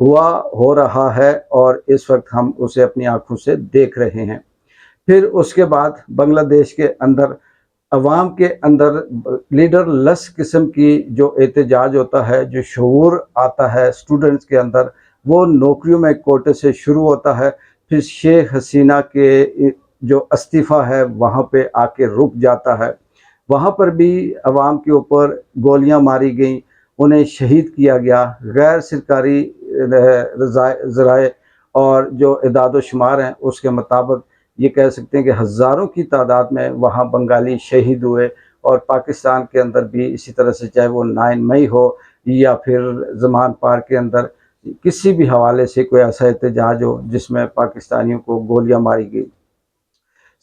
ہوا ہو رہا ہے اور اس وقت ہم اسے اپنی آنکھوں سے دیکھ رہے ہیں۔ پھر اس کے بعد بنگلہ دیش کے اندر عوام کے اندر لیڈر لیس قسم کی جو احتجاج ہوتا ہے، جو شعور آتا ہے اسٹوڈنٹس کے اندر، وہ نوکریوں میں کوٹے سے شروع ہوتا ہے، پھر شیخ حسینہ کے جو استعفیٰ ہے وہاں پہ آ کے رک جاتا ہے۔ وہاں پر بھی عوام کے اوپر گولیاں ماری گئیں، انہیں شہید کیا گیا۔ غیر سرکاری ذرائع اور جو اعداد و شمار ہیں اس کے مطابق یہ کہہ سکتے ہیں کہ ہزاروں کی تعداد میں وہاں بنگالی شہید ہوئے، اور پاکستان کے اندر بھی اسی طرح سے، چاہے وہ 9 مئی ہو یا پھر زمان پارک کے اندر کسی بھی حوالے سے کوئی ایسا احتجاج ہو جس میں پاکستانیوں کو گولیاں ماری گئی۔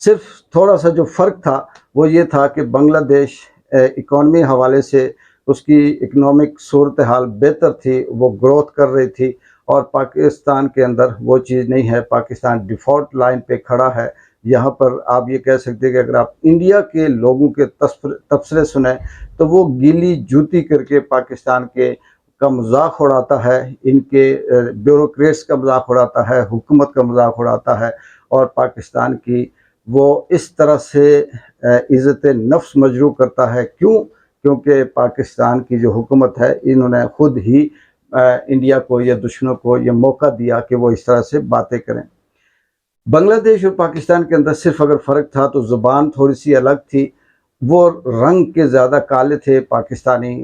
صرف تھوڑا سا جو فرق تھا وہ یہ تھا کہ بنگلہ دیش اکانومی حوالے سے اس کی اکنامک صورتحال بہتر تھی، وہ گروتھ کر رہی تھی، اور پاکستان کے اندر وہ چیز نہیں ہے۔ پاکستان ڈیفالٹ لائن پہ کھڑا ہے۔ یہاں پر آپ یہ کہہ سکتے ہیں کہ اگر آپ انڈیا کے لوگوں کے تبصرے سنیں تو وہ گیلی جوتی کر کے پاکستان کا مذاق اڑاتا ہے، ان کے بیوروکریٹس کا مذاق اڑاتا ہے، حکومت کا مذاق اڑاتا ہے، اور پاکستان کی وہ اس طرح سے عزت نفس مجروح کرتا ہے۔ کیونکہ پاکستان کی جو حکومت ہے انہوں نے خود ہی انڈیا کو یا دشمنوں کو یہ موقع دیا کہ وہ اس طرح سے باتیں کریں۔ بنگلہ دیش اور پاکستان کے اندر صرف اگر فرق تھا تو زبان تھوڑی سی الگ تھی، وہ رنگ کے زیادہ کالے تھے، پاکستانی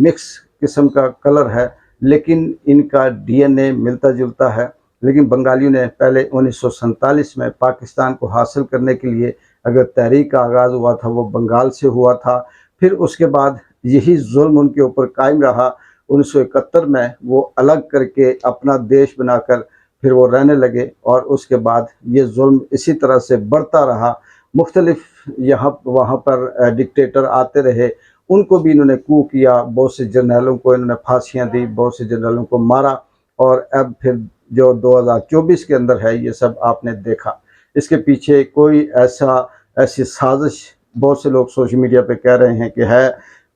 مکس قسم کا کلر ہے، لیکن ان کا ڈی این اے ملتا جلتا ہے۔ لیکن بنگالیوں نے پہلے 1947 میں پاکستان کو حاصل کرنے کے لیے اگر تحریک کا آغاز ہوا تھا وہ بنگال سے ہوا تھا، پھر اس کے بعد یہی ظلم ان کے اوپر قائم رہا۔ 1971 میں وہ الگ کر کے اپنا دیش بنا کر پھر وہ رہنے لگے، اور اس کے بعد یہ ظلم اسی طرح سے بڑھتا رہا۔ مختلف یہاں وہاں پر ڈکٹیٹر آتے رہے، ان کو بھی انہوں نے کو کیا، بہت سے جرنیلوں کو انہوں نے پھانسیاں دی، بہت سے جرنیلوں کو مارا، اور اب پھر جو 2024 کے اندر ہے یہ سب آپ نے دیکھا۔ اس کے پیچھے کوئی ایسی سازش بہت سے لوگ سوشل میڈیا پہ کہہ رہے ہیں کہ ہے،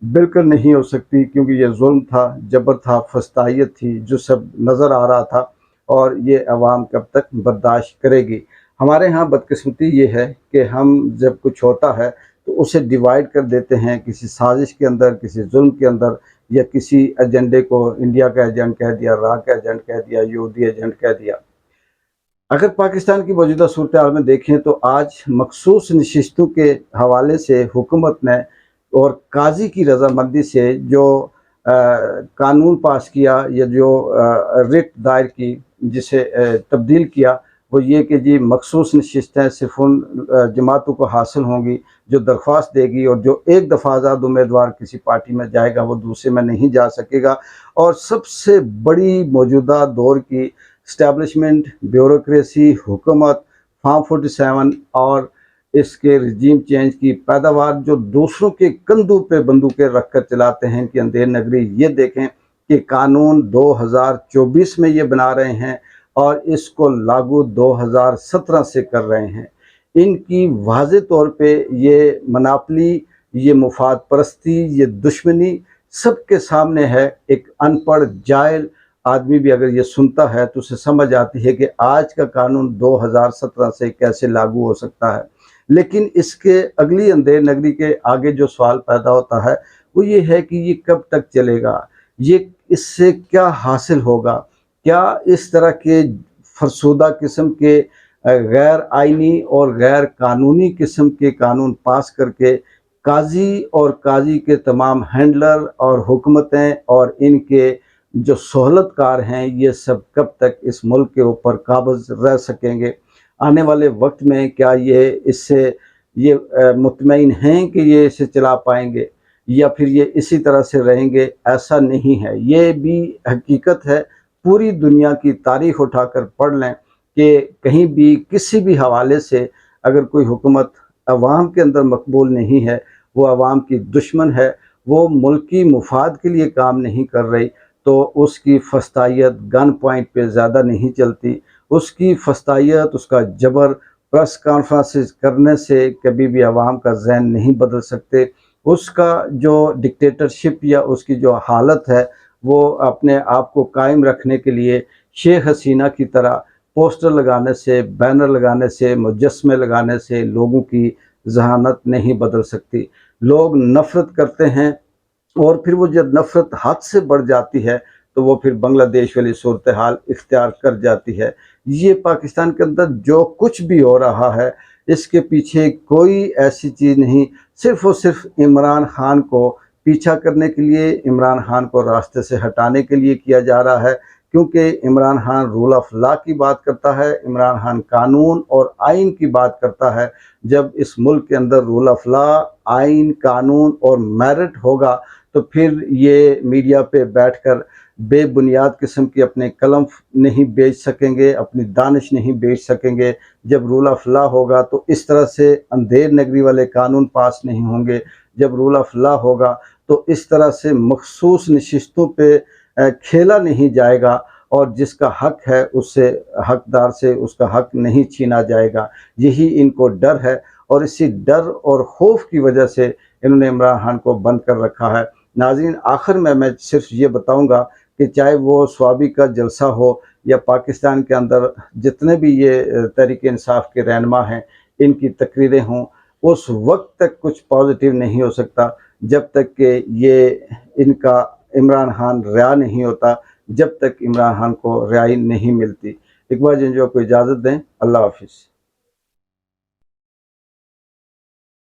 بالکل نہیں ہو سکتی، کیونکہ یہ ظلم تھا، جبر تھا، فسطائیت تھی جو سب نظر آ رہا تھا، اور یہ عوام کب تک برداشت کرے گی۔ ہمارے ہاں بدقسمتی یہ ہے کہ ہم جب کچھ ہوتا ہے تو اسے ڈیوائیڈ کر دیتے ہیں کسی سازش کے اندر، کسی ظلم کے اندر، یا کسی ایجنڈے کو انڈیا کا ایجنٹ کہہ دیا، را کا ایجنٹ کہہ دیا، یہودی ایجنٹ کہہ دیا۔ اگر پاکستان کی موجودہ صورتحال میں دیکھیں تو آج مخصوص نشستوں کے حوالے سے حکومت نے اور قاضی کی رضامندی سے جو قانون پاس کیا یا جو رٹ دائر کی، جسے تبدیل کیا، وہ یہ کہ جی مخصوص نشستیں صرف ان جماعتوں کو حاصل ہوں گی جو درخواست دے گی، اور جو ایک دفعہ آزاد امیدوار کسی پارٹی میں جائے گا وہ دوسرے میں نہیں جا سکے گا۔ اور سب سے بڑی موجودہ دور کی اسٹیبلشمنٹ، بیوروکریسی، حکومت، فارم 47 اور اس کے رجیم چینج کی پیداوار جو دوسروں کے کندھوں پہ بندوقیں رکھ کر چلاتے ہیں، ان کی اندھیر نگری یہ دیکھیں کہ قانون 2024 میں یہ بنا رہے ہیں اور اس کو لاگو 2017 سے کر رہے ہیں۔ ان کی واضح طور پہ یہ مناپلی، یہ مفاد پرستی، یہ دشمنی سب کے سامنے ہے۔ ایک ان پڑھ جاہل آدمی بھی اگر یہ سنتا ہے تو اسے سمجھ آتی ہے کہ آج کا قانون 2017 سے کیسے لاگو ہو سکتا ہے۔ لیکن اس کے اگلی اندھیر نگری کے آگے جو سوال پیدا ہوتا ہے وہ یہ ہے کہ یہ کب تک چلے گا، یہ اس سے کیا حاصل ہوگا؟ کیا اس طرح کے فرسودہ قسم کے غیر آئینی اور غیر قانونی قسم کے قانون پاس کر کے قاضی اور قاضی کے تمام ہینڈلر اور حکومتیں اور ان کے جو سہولت کار ہیں یہ سب کب تک اس ملک کے اوپر قابض رہ سکیں گے؟ آنے والے وقت میں کیا یہ اس سے مطمئن ہیں کہ یہ اسے چلا پائیں گے، یا پھر یہ اسی طرح سے رہیں گے؟ ایسا نہیں ہے، یہ بھی حقیقت ہے۔ پوری دنیا کی تاریخ اٹھا کر پڑھ لیں کہ کہیں بھی کسی بھی حوالے سے اگر کوئی حکومت عوام کے اندر مقبول نہیں ہے، وہ عوام کی دشمن ہے، وہ ملکی مفاد کے لیے کام نہیں کر رہی، تو اس کی فسطائیت گن پوائنٹ پہ زیادہ نہیں چلتی۔ اس کی فسطائیت، اس کا جبر پریس کانفرنسز کرنے سے کبھی بھی عوام کا ذہن نہیں بدل سکتے۔ اس کا جو ڈکٹیٹرشپ یا اس کی جو حالت ہے وہ اپنے آپ کو قائم رکھنے کے لیے شیخ حسینہ کی طرح پوسٹر لگانے سے، بینر لگانے سے، مجسمے لگانے سے لوگوں کی ذہانت نہیں بدل سکتی۔ لوگ نفرت کرتے ہیں، اور پھر وہ جب نفرت حد سے بڑھ جاتی ہے تو وہ پھر بنگلہ دیش والی صورتحال اختیار کر جاتی ہے۔ یہ پاکستان کے اندر جو کچھ بھی ہو رہا ہے، اس کے پیچھے کوئی ایسی چیز نہیں، صرف اور صرف عمران خان کو پیچھا کرنے کے لیے، عمران خان کو راستے سے ہٹانے کے لیے کیا جا رہا ہے، کیونکہ Imran Khan rule of law کی بات کرتا ہے، عمران خان قانون اور آئین کی بات کرتا ہے۔ جب اس ملک کے اندر رول آف لا، آئین، قانون اور میرٹ ہوگا تو پھر یہ میڈیا پہ بیٹھ کر بے بنیاد قسم کی اپنے قلم نہیں بیچ سکیں گے، اپنی دانش نہیں بیچ سکیں گے۔ جب رول آف لا ہوگا تو اس طرح سے اندھیر نگری والے قانون پاس نہیں ہوں گے۔ جب رول آف لا ہوگا تو اس طرح سے مخصوص نشستوں پہ کھیلا نہیں جائے گا، اور جس کا حق ہے اس سے، حقدار سے اس کا حق نہیں چھینا جائے گا۔ یہی ان کو ڈر ہے، اور اسی ڈر اور خوف کی وجہ سے انہوں نے عمران خان کو بند کر رکھا ہے۔ ناظرین، آخر میں صرف یہ بتاؤں گا کہ چاہے وہ سوابی کا جلسہ ہو یا پاکستان کے اندر جتنے بھی یہ تحریک انصاف کے رہنما ہیں ان کی تقریریں ہوں، اس وقت تک کچھ پازیٹیو نہیں ہو سکتا جب تک کہ یہ ان کا عمران خان رہا نہیں ہوتا، جب تک عمران خان کو رہائی نہیں ملتی۔ اقبال جنجو کو اجازت دیں، اللہ حافظ۔